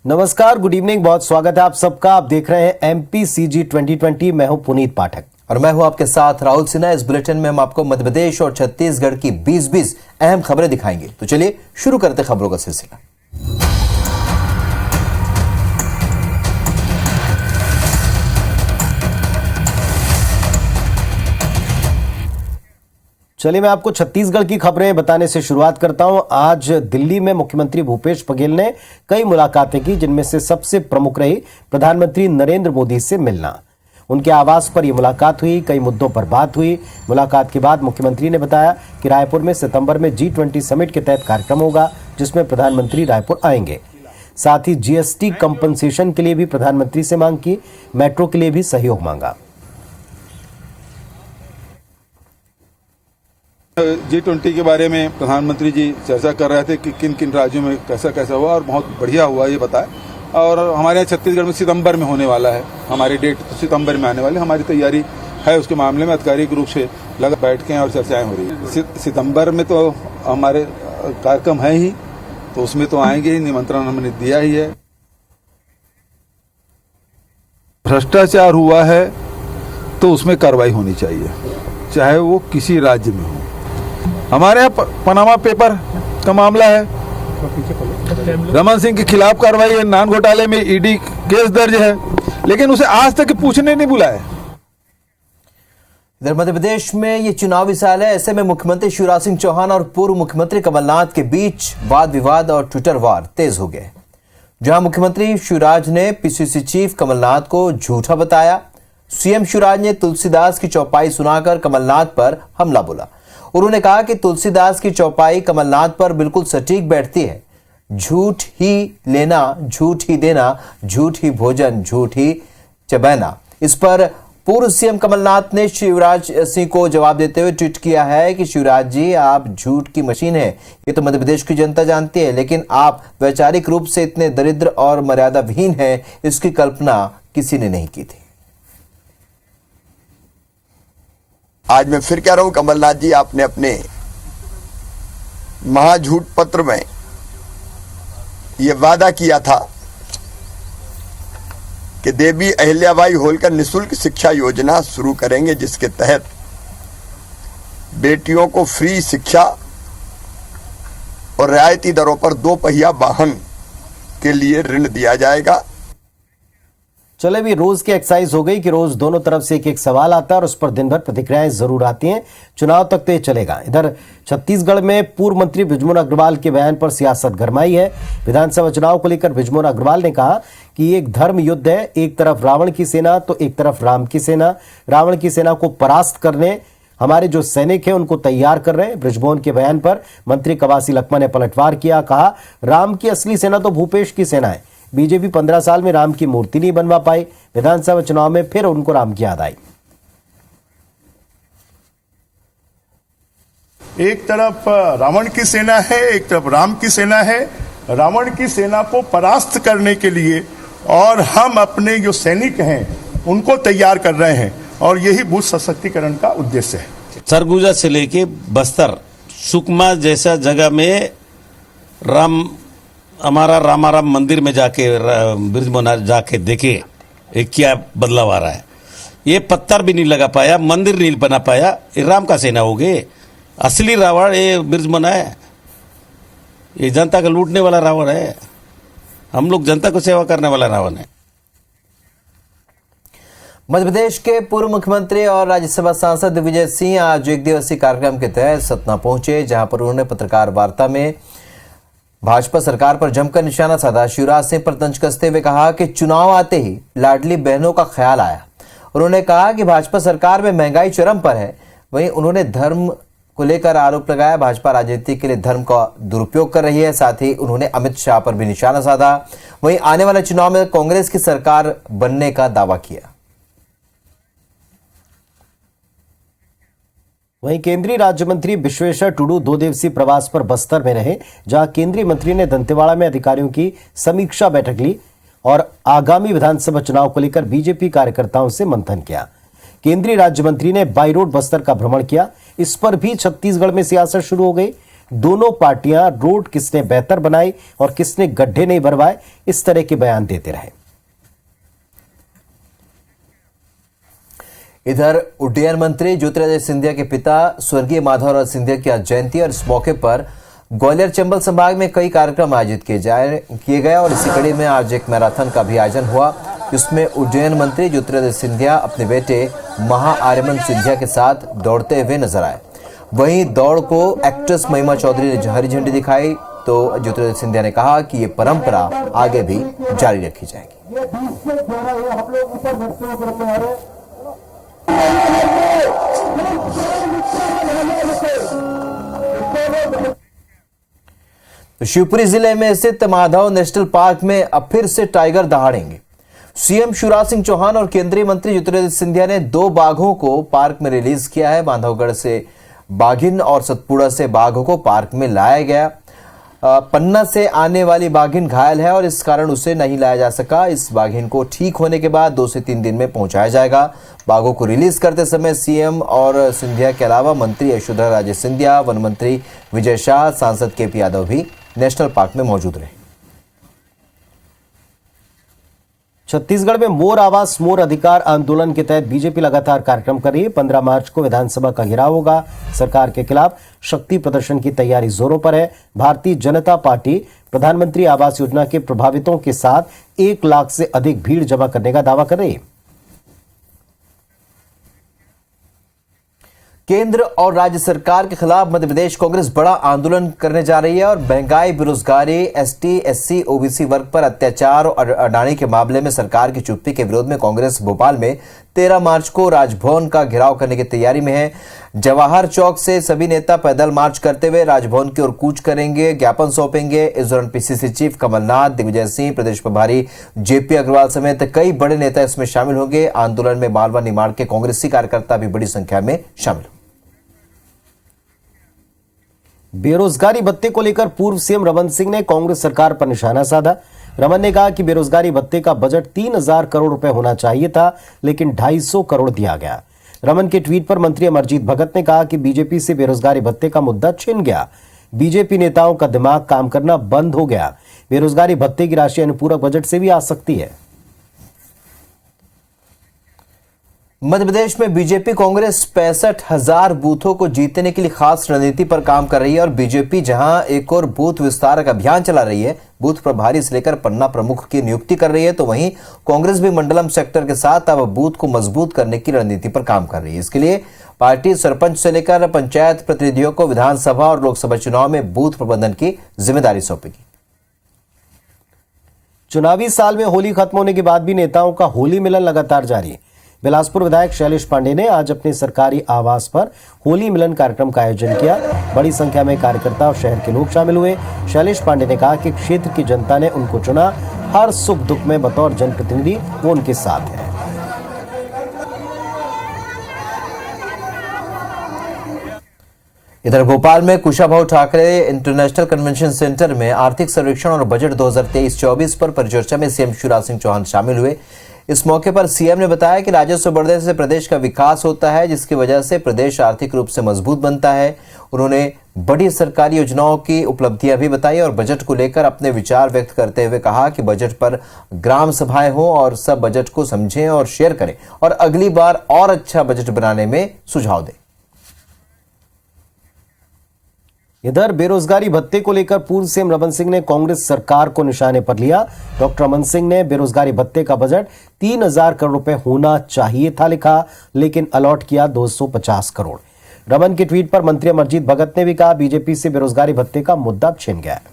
नमस्कार, good evening, बहुत स्वागत है आप सबका। आप देख रहे हैं MPCG 2020। मैं हूं पुनीत पाठक और मैं हूं आपके साथ राहुल सिन्हा। इस बुलेटिन में हम आपको मध्य प्रदेश और छत्तीसगढ़ की 20-20 अहम खबरें दिखाएंगे। तो चलिए शुरू करते खबरों का सिलसिला। चलिए मैं आपको छत्तीसगढ़ की खबरें बताने से शुरुआत करता हूं। आज दिल्ली में मुख्यमंत्री भूपेश बघेल ने कई मुलाकातें की, जिनमें से सबसे प्रमुख रही प्रधानमंत्री नरेंद्र मोदी से मिलना। उनके आवास पर यह मुलाकात हुई, कई मुद्दों पर बात हुई। मुलाकात के बाद मुख्यमंत्री ने बताया कि रायपुर में सितंबर में G20 समिट के तहत कार्यक्रम होगा, जिसमें प्रधानमंत्री रायपुर आएंगे। साथ ही GST कंपनसेशन के लिए भी प्रधानमंत्री से मांग की, मेट्रो के लिए भी सहयोग मांगा। G20 के बारे में प्रधानमंत्री जी चर्चा कर रहे थे कि किन किन राज्यों में कैसा कैसा हुआ और बहुत बढ़िया हुआ ये बताया। और हमारे यहाँ छत्तीसगढ़ में सितंबर में होने वाला है, हमारी डेट तो सितंबर में आने वाली, हमारी तैयारी है उसके मामले में आधिकारिक रूप से लगा बैठकें और चर्चाएं हो रही है। सितंबर में तो हमारे कार्यक्रम है ही, तो उसमें तो आएंगे ही, निमंत्रण हमने दिया ही है। भ्रष्टाचार हुआ है तो उसमें कार्रवाई होनी चाहिए, चाहे वो किसी राज्य में हो। हमारे यहाँ पनामा पेपर का मामला है, रमन सिंह के खिलाफ कार्रवाई है, नान घोटाले में ईडी केस दर्ज है, लेकिन उसे आज तक पूछने नहीं बुलाया। इधर मध्य प्रदेश में ये चुनावी साल है, ऐसे में मुख्यमंत्री शिवराज सिंह चौहान और पूर्व मुख्यमंत्री कमलनाथ के बीच वाद विवाद और ट्विटर वार तेज हो गए। जहां मुख्यमंत्री शिवराज ने PCC चीफ कमलनाथ को झूठा बताया, CM शिवराज ने तुलसीदास की चौपाई सुनाकर कमलनाथ पर हमला बोला। उन्होंने कहा कि तुलसीदास की चौपाई कमलनाथ पर बिल्कुल सटीक बैठती है। झूठ ही लेना, झूठ ही देना, झूठ ही भोजन, झूठ ही चबैना। इस पर पूर्व CM कमलनाथ ने शिवराज सिंह को जवाब देते हुए ट्वीट किया है कि शिवराज जी, आप झूठ की मशीन हैं, ये तो मध्य प्रदेश की जनता जानती है, लेकिन आप वैचारिक रूप से इतने दरिद्र और मर्यादा विहीन हैं, इसकी कल्पना किसी ने नहीं की थी। आज मैं फिर कह रहा हूं, कमलनाथ जी, आपने अपने महाझूठ पत्र में यह वादा किया था कि देवी अहिल्याबाई होलकर निःशुल्क शिक्षा योजना शुरू करेंगे, जिसके तहत बेटियों को फ्री शिक्षा और रियायती दरों पर 2 पहिया वाहन के लिए ऋण दिया जाएगा। चले भी रोज की एक्सरसाइज हो गई कि रोज दोनों तरफ से एक एक सवाल आता है और उस पर दिन भर प्रतिक्रियाएं जरूर आती हैं। चुनाव तक तो ये चलेगा। इधर छत्तीसगढ़ में पूर्व मंत्री बृजमोहन अग्रवाल के बयान पर सियासत गरमाई है। विधानसभा चुनाव को लेकर बृजमोहन अग्रवाल ने कहा कि ये एक धर्म युद्ध है, एक तरफ रावण की सेना तो एक तरफ राम की सेना। रावण की सेना को परास्त करने हमारे जो सैनिक हैं उनको तैयार कर रहे हैं। बृजमोहन के बयान पर मंत्री कवासी लखमा ने पलटवार किया, कहा राम की असली सेना तो भूपेश की सेना है। बीजेपी 15 साल में राम की मूर्ति नहीं बनवा पाई, विधानसभा चुनाव में फिर उनको राम की याद आई। एक तरफ रावण की सेना है, एक तरफ राम की सेना है। रावण की सेना को परास्त करने के लिए और हम अपने जो सैनिक हैं उनको तैयार कर रहे हैं, और यही बूथ सशक्तिकरण का उद्देश्य है। सरगुजा से लेके बस्तर, सुकमा जैसा जगह में हमारा रामाराम मंदिर में जाके बृजमोहन जाके देखे क्या बदलाव आ रहा है। ये पत्थर भी नहीं लगा पाया, मंदिर नहीं बना पाया, ये राम का सेना हो गए। असली रावण ये बृजमोहन है, ये जनता का लूटने वाला रावण है। हम लोग जनता को सेवा करने वाला रावण है। मध्य प्रदेश के पूर्व मुख्यमंत्री और राज्यसभा सांसद दिग्विजय सिंह आज एक दिवसीय कार्यक्रम के तहत सतना पहुंचे, जहां पर उन्होंने पत्रकार वार्ता में भाजपा सरकार पर जमकर निशाना साधा। शिवराज सिंह पर तंज कसते हुए कहा कि चुनाव आते ही लाडली बहनों का ख्याल आया। उन्होंने कहा कि भाजपा सरकार में महंगाई चरम पर है। वहीं उन्होंने धर्म को लेकर आरोप लगाया, भाजपा राजनीति के लिए धर्म का दुरुपयोग कर रही है। साथ ही उन्होंने अमित शाह पर भी निशाना साधा। वहीं आने वाले चुनाव में कांग्रेस की सरकार बनने का दावा किया। वहीं केंद्रीय राज्य मंत्री विश्वेश्वर टुडू 2 दिवसीय प्रवास पर बस्तर में रहे, जहां केंद्रीय मंत्री ने दंतेवाड़ा में अधिकारियों की समीक्षा बैठक ली और आगामी विधानसभा चुनाव को लेकर बीजेपी कार्यकर्ताओं से मंथन किया। केंद्रीय राज्य मंत्री ने बाई रोड बस्तर का भ्रमण किया। इस पर भी छत्तीसगढ़ में सियासत शुरू हो गई। दोनों पार्टियां रोड किसने बेहतर बनाई और किसने गड्ढे नहीं भरवाए, इस तरह के बयान देते रहे। इधर उड्डयन मंत्री ज्योतिरादित्य सिंधिया के पिता स्वर्गीय माधवराव सिंधिया की आज जयंती और इस मौके पर ग्वालियर चंबल संभाग में कई कार्यक्रम आयोजित किए गए और इसी कड़ी में आज एक मैराथन का भी आयोजन हुआ, जिसमें उड्डयन मंत्री ज्योतिरादित्य सिंधिया अपने बेटे महाआर्यमन सिंधिया के साथ दौड़ते हुए नजर आए। वहीं दौड़ को एक्ट्रेस महिमा चौधरी ने हरी झंडी दिखाई तो ज्योतिरादित्य सिंधिया ने कहा कि ये परंपरा आगे भी जारी रखी जाएगी। तो शिवपुरी जिले में स्थित माधव नेशनल पार्क में अब फिर से टाइगर दहाड़ेंगे। सीएम शिवराज सिंह चौहान और केंद्रीय मंत्री ज्योतिरादित्य सिंधिया ने 2 बाघों को पार्क में रिलीज किया है। बांधवगढ़ से बाघिन और सतपुड़ा से बाघों को पार्क में लाया गया। पन्ना से आने वाली बाघिन घायल है और इस कारण उसे नहीं लाया जा सका। इस बाघिन को ठीक होने के बाद 2 से 3 दिन में पहुंचाया जाएगा। बाघों को रिलीज करते समय सीएम और सिंधिया के अलावा मंत्री यशोधरा राजे सिंधिया, वन मंत्री विजय शाह, सांसद केपी यादव भी नेशनल पार्क में मौजूद रहे। छत्तीसगढ़ में मोर आवाज मोर अधिकार आंदोलन के तहत बीजेपी लगातार कार्यक्रम कर रही है। 15 मार्च को विधानसभा का घेराव होगा। सरकार के खिलाफ शक्ति प्रदर्शन की तैयारी जोरों पर है। भारतीय जनता पार्टी प्रधानमंत्री आवास योजना के प्रभावितों के साथ 1 लाख से अधिक भीड़ जमा करने का दावा कर रही है। केंद्र और राज्य सरकार के खिलाफ मध्य प्रदेश कांग्रेस बड़ा आंदोलन करने जा रही है और महंगाई, बेरोजगारी, एसटी, एससी, ओबीसी वर्ग पर अत्याचार और अडानी के मामले में सरकार की चुप्पी के विरोध में कांग्रेस भोपाल में 13 मार्च को राजभवन का घेराव करने की तैयारी में है। जवाहर चौक से सभी नेता पैदल मार्च करते हुए राजभवन की ओर कूच करेंगे, ज्ञापन सौंपेंगे। इस दौरान पीसीसी चीफ कमलनाथ, दिग्विजय सिंह, प्रदेश प्रभारी जेपी अग्रवाल समेत कई बड़े नेता इसमें शामिल होंगे। आंदोलन में मालवा निमाड़ के कांग्रेसी कार्यकर्ता भी बड़ी संख्या में शामिल। बेरोजगारी भत्ते को लेकर पूर्व सीएम रमन सिंह ने कांग्रेस सरकार पर निशाना साधा। रमन ने कहा कि बेरोजगारी भत्ते का बजट 3000 करोड़ रुपए होना चाहिए था, लेकिन 250 करोड़ दिया गया। रमन के ट्वीट पर मंत्री अमरजीत भगत ने कहा कि बीजेपी से बेरोजगारी भत्ते का मुद्दा छिन गया। बीजेपी नेताओं का दिमाग काम करना बंद हो गया। बेरोजगारी भत्ते की राशि अनुपूरक बजट से भी आ सकती है। मध्य प्रदेश में बीजेपी कांग्रेस 65,000 बूथों को जीतने के लिए खास रणनीति पर काम कर रही है और बीजेपी जहां एक और बूथ विस्तारक अभियान चला रही है, बूथ प्रभारी से लेकर पन्ना प्रमुख की नियुक्ति कर रही है, तो वहीं कांग्रेस भी मंडलम सेक्टर के साथ अब बूथ को मजबूत करने की रणनीति पर काम कर रही है। इसके लिए पार्टी सरपंच से लेकर पंचायत प्रतिनिधियों को विधानसभा और लोकसभा चुनाव में बूथ प्रबंधन की जिम्मेदारी सौंपेगी। चुनावी साल में होली खत्म होने के बाद भी नेताओं का होली मिलन लगातार जारी है। बिलासपुर विधायक शैलेश पांडे ने आज अपने सरकारी आवास पर होली मिलन कार्यक्रम का आयोजन किया। बड़ी संख्या में कार्यकर्ता और शहर के लोग शामिल हुए। शैलेश पांडे ने कहा कि क्षेत्र की जनता ने उनको चुना, हर सुख दुख में बतौर जनप्रतिनिधि वो उनके साथ है। इधर भोपाल में Kushabhau Thackeray international convention centre में आर्थिक सर्वेक्षण और बजट 2023-24 पर परिचर्चा में सीएम शिवराज सिंह चौहान शामिल हुए। इस मौके पर सीएम ने बताया कि राजस्व बढ़ने से प्रदेश का विकास होता है, जिसकी वजह से प्रदेश आर्थिक रूप से मजबूत बनता है। उन्होंने बड़ी सरकारी योजनाओं की उपलब्धियां भी बताई और बजट को लेकर अपने विचार व्यक्त करते हुए कहा कि बजट पर ग्राम सभाएं हो और सब बजट को समझें और शेयर करें और अगली बार और अच्छा बजट बनाने में सुझाव दें। इधर बेरोजगारी भत्ते को लेकर पूर्व सीएम रमन सिंह ने कांग्रेस सरकार को निशाने पर लिया। डॉक्टर रमन सिंह ने बेरोजगारी भत्ते का बजट 3000 करोड़ रुपए होना चाहिए था लिखा, लेकिन अलॉट किया 250 करोड़। रमन के ट्वीट पर मंत्री अमरजीत भगत ने भी कहा बीजेपी से बेरोजगारी भत्ते का मुद्दा छिन गया है।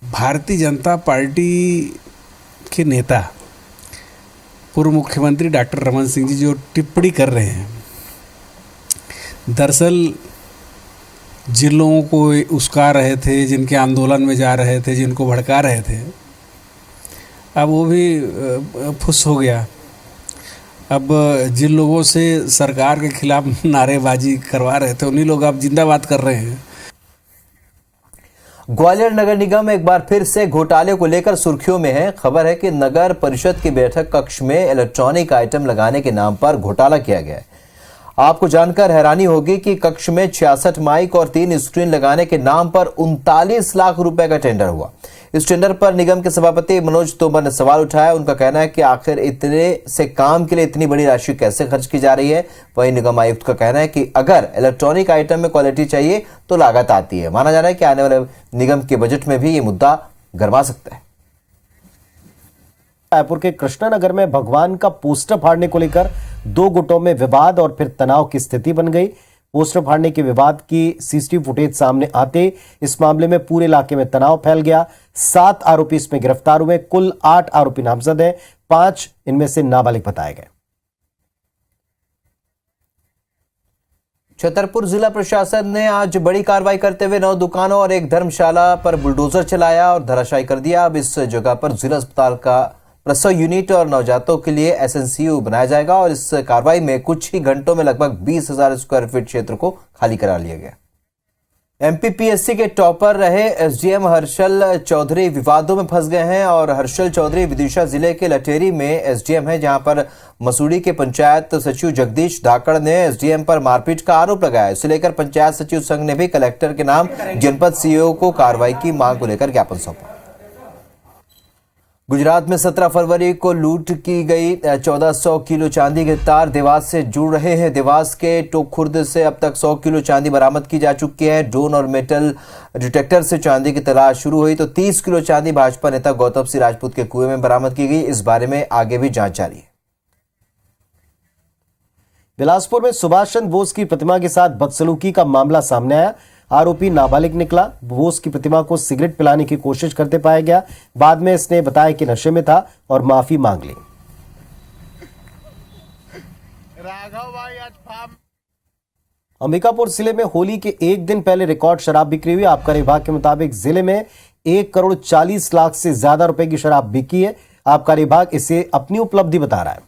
भारतीय जनता पार्टी के नेता पूर्व मुख्यमंत्री डॉक्टर रमन सिंह जी जो टिप्पणी कर रहे हैं, दरअसल जिन लोगों को उस्का रहे थे, जिनके आंदोलन में जा रहे थे, जिनको भड़का रहे थे, अब वो भी फुस हो गया। अब जिन लोगों से सरकार के खिलाफ नारेबाजी करवा रहे थे, उन्हीं लोग अब जिंदाबाद कर रहे हैं। ग्वालियर नगर निगम एक बार फिर से घोटाले को लेकर सुर्खियों में है। खबर है कि नगर परिषद की बैठक कक्ष में इलेक्ट्रॉनिक आइटम लगाने के नाम पर घोटाला किया गया है। आपको जानकर हैरानी होगी कि कक्ष में 66 माइक और 3 स्क्रीन लगाने के नाम पर 39 लाख रुपए का टेंडर हुआ। इस टेंडर पर निगम के सभापति मनोज तोमर ने सवाल उठाया। उनका कहना है कि आखिर इतने से काम के लिए इतनी बड़ी राशि कैसे खर्च की जा रही है। वहीं निगम आयुक्त का कहना है कि अगर इलेक्ट्रॉनिक आइटम में क्वालिटी चाहिए तो लागत आती है। माना जा रहा है कि आने वाले निगम के बजट में भी ये मुद्दा गरमा सकता है। रायपुर के कृष्णानगर में भगवान का पोस्टर फाड़ने को लेकर 2 गुटों में विवाद और फिर तनाव की स्थिति बन गई। पोस्टर फाड़ने के विवाद की सीसीटीवी फुटेज सामने आते इस मामले में पूरे इलाके में तनाव फैल गया। 7 आरोपी इसमें गिरफ्तार हुए। कुल 8 आरोपी नामजद हैं। 5 इनमें से नाबालिग बताए गए। छतरपुर जिला प्रशासन ने आज बड़ी कार्रवाई करते हुए 9 दुकानों और एक धर्मशाला पर बुलडोजर चलाया और धराशायी कर दिया। अब इस जगह पर जिला अस्पताल का प्रसव यूनिट और नवजातों के लिए एसएनसीयू बनाया जाएगा और इस कार्रवाई में कुछ ही घंटों में लगभग 20,000 स्क्वायर फीट क्षेत्र को खाली करा लिया गया। एमपीपीएससी के टॉपर रहे एसडीएम हर्षल चौधरी विवादों में फंस गए हैं और हर्षल चौधरी विदिशा जिले के लटेरी में एसडीएम है, जहां पर मसूड़ी के पंचायत सचिव जगदीश धाकड़ ने एसडीएम पर मारपीट का आरोप लगाया। इसे लेकर पंचायत सचिव संघ ने भी कलेक्टर के नाम जनपद सीईओ को कार्रवाई की मांग को लेकर ज्ञापन सौंपा। गुजरात में 17 फरवरी को लूट की गई 1400 किलो चांदी के तार देवास से जुड़ रहे हैं। देवास के टोकखुर्द से अब तक 100 किलो चांदी बरामद की जा चुकी है। ड्रोन और मेटल डिटेक्टर से चांदी की तलाश शुरू हुई तो 30 किलो चांदी भाजपा नेता गौतम सिंह राजपूत के कुएं में बरामद की गई। इस बारे में आगे भी जांच जारी है। बिलासपुर में सुभाष चंद्र बोस की प्रतिमा के साथ बदसलूकी का मामला सामने आया। आरोपी नाबालिग निकला। बोस की प्रतिमा को सिगरेट पिलाने की कोशिश करते पाया गया। बाद में इसने बताया कि नशे में था और माफी मांग ली। अंबिकापुर जिले में होली के एक दिन पहले रिकॉर्ड शराब बिक्री हुई। आबकारी विभाग के मुताबिक जिले में 1 करोड़ 40 लाख से ज्यादा रुपए की शराब बिकी है। आबकारी विभाग इसे अपनी उपलब्धि बता रहा है।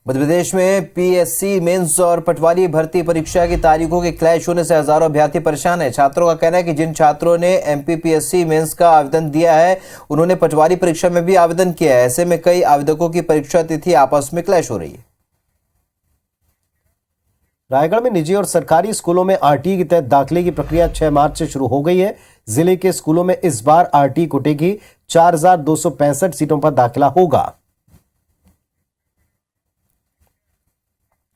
मध्य प्रदेश में पीएससी मेंस और पटवारी भर्ती परीक्षा की तारीखों के क्लैश होने से हजारों अभ्यर्थी परेशान हैं। छात्रों का कहना है कि जिन छात्रों ने एमपीपीएससी मेंस का आवेदन दिया है उन्होंने पटवारी परीक्षा में भी आवेदन किया है। ऐसे में कई आवेदकों की परीक्षा तिथि आपस में क्लैश हो रही है। रायगढ़ में निजी और सरकारी स्कूलों में आरटीई के तहत दाखिले की प्रक्रिया 6 मार्च से शुरू हो गई है। जिले के स्कूलों में इस बार आरटीई कोटे की 4265 सीटों पर दाखिला होगा।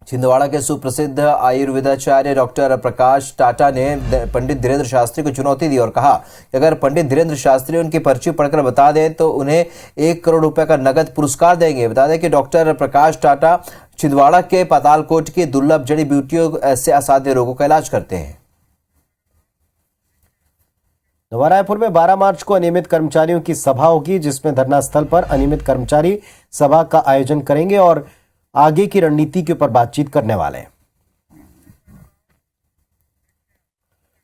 छिंदवाड़ा के सुप्रसिद्ध आयुर्वेदाचार्य डॉक्टर प्रकाश टाटा ने पंडित धीरेन्द्र शास्त्री को चुनौती दी और कहा कि अगर पंडित धीरेन्द्र शास्त्री उनकी पर्ची पढ़कर बता दें तो उन्हें 1 करोड़ रुपए का नगद पुरस्कार देंगे। बता दें कि डॉक्टर प्रकाश टाटा छिंदवाड़ा के पातालकोट की दुर्लभ जड़ी बूटियों से असाध्य रोगों का इलाज करते हैं। नवा रायपुर में 12 मार्च को अनियमित कर्मचारियों की सभा होगी, जिसमें धरना स्थल पर अनियमित कर्मचारी सभा का आयोजन करेंगे और आगे की रणनीति के ऊपर बातचीत करने वाले हैं।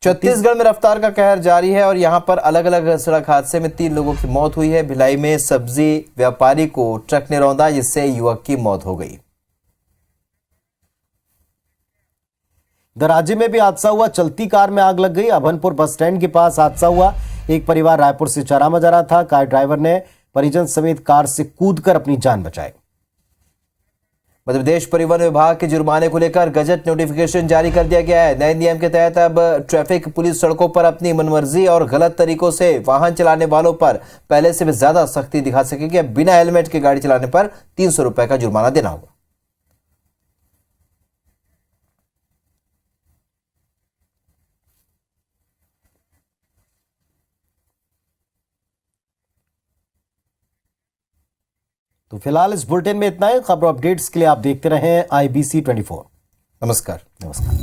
छत्तीसगढ़ में रफ्तार का कहर जारी है और यहां पर अलग अलग सड़क हादसे में 3 लोगों की मौत हुई है। भिलाई में सब्जी व्यापारी को ट्रक ने रौंदा, जिससे युवक की मौत हो गई। राज्य में भी हादसा हुआ। चलती कार में आग लग गई। अभनपुर बस स्टैंड के पास हादसा हुआ। एक परिवार रायपुर से चारामा जा रहा था। कार ड्राइवर ने परिजन समेत कार से कूदकर अपनी जान बचाई। मध्य प्रदेश परिवहन विभाग के जुर्माने को लेकर गजट नोटिफिकेशन जारी कर दिया गया है। नए नियम के तहत अब ट्रैफिक पुलिस सड़कों पर अपनी मनमर्जी और गलत तरीकों से वाहन चलाने वालों पर पहले से भी ज्यादा सख्ती दिखा सकेगी। अब बिना हेलमेट के गाड़ी चलाने पर 300 रुपए का जुर्माना देना होगा। तो फिलहाल इस बुलेटिन में इतना ही। खबर अपडेट्स के लिए आप देखते रहें IBC 24। नमस्कार। नमस्कार।